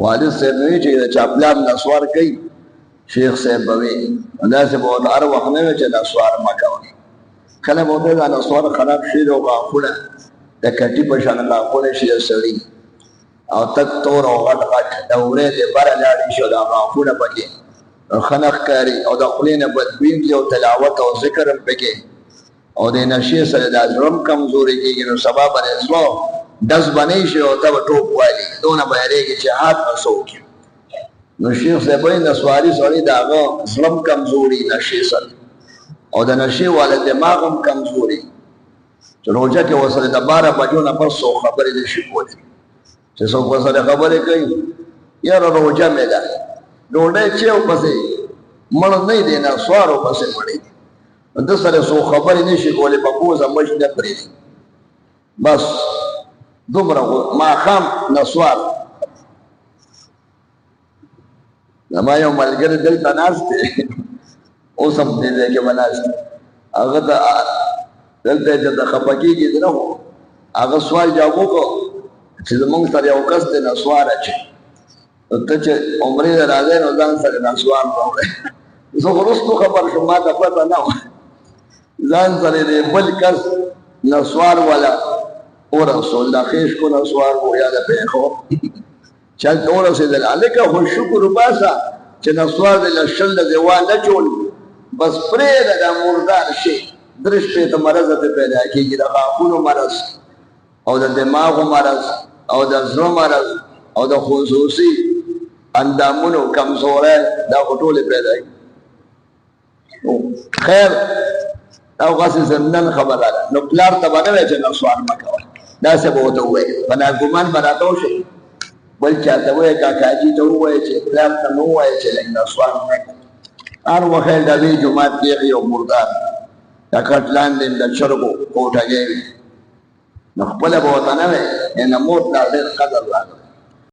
والد صاحب وی چې د چاپلام نسوار کوي شیخ صاحب وی داسې به ورته هر وخت نه وي چې نسوار مه کوئ کله به ورته دا نسوار خراب شي او غاښونه د کټي په شان غاښونه شي د سړي او تک تور او غټ غټ د ورې د بره لاړې شي دا غاښونه پکې ښه نه ښکاري او د خولې نه بدبوی ځي او تلاوت او ذکر هم پکې او د نشې سره دا زړه هم کمزوري کېږي نو سبا به زړه ډز به نه شي او ته به ټوپ والي دونه به یېرېږي چې هات به څه وکړي نو شیخ صاحب وایي نسواري سړي د هغه زړه هم کمزوري نشې سره او د نشې والا دماغ هم کمزوري چې روژه کې ورسره د 12 بجو نه پس څوک خبرې نه شي کولی چې څوک ورسره خبرې کوي یاره روژه مې ده ډوډۍ چې ورپسې مړ نه دی نسوار ورپسې مړی ده سره څوک خبرې نه شي کولی په پوزه مچ نه پرېږدي بس دومره ماښام نسوار زما یو ملګری دلته ناست دی اوس هم دې ځای کې به ناست دی هغه ته دلته چې د خفه کېږي نه خو هغه سوال جواب وکړو چې زمونږ سره یو کس دی نسوار اچوي ته چې عمرې ته راځې نو ځان سره نسوار راوړی زه خو وروستو خبر شوم ما ته پته نه وه ځان سره د بل کس نسوار والا ورسول دا خیش کو نسوار و یا د پیښو چلته ورسېدل هلکه خو شکر وباسه چې نسوار دې له شل د دیوال نه جوړ بس پرېږده دا مردار شي درې شپېته مرض ته پیدا کېږي د غاښونو مرض او د دماغو مرض او د زړه مرض او د خصوصي اندامونو کمزوری دا خو ټولې پیدا کېږي خیر او غاسې زمنن خبره ده نو پلار ته به نه وایي چې نسوار مه کوئ داسې به ورته ووایي په ناګومان به راته وشي بل چاته وایي کاکاجي ته ووایي چې پلار ته مه ووایي چې لږ نسوار مه کوئ هر وخت د دې جومات کې یو مردار د کټ لاندې د چرګو کوټګۍ وي نو خپله به ورته نه وایي نه مور ته ډېر قدر راغلی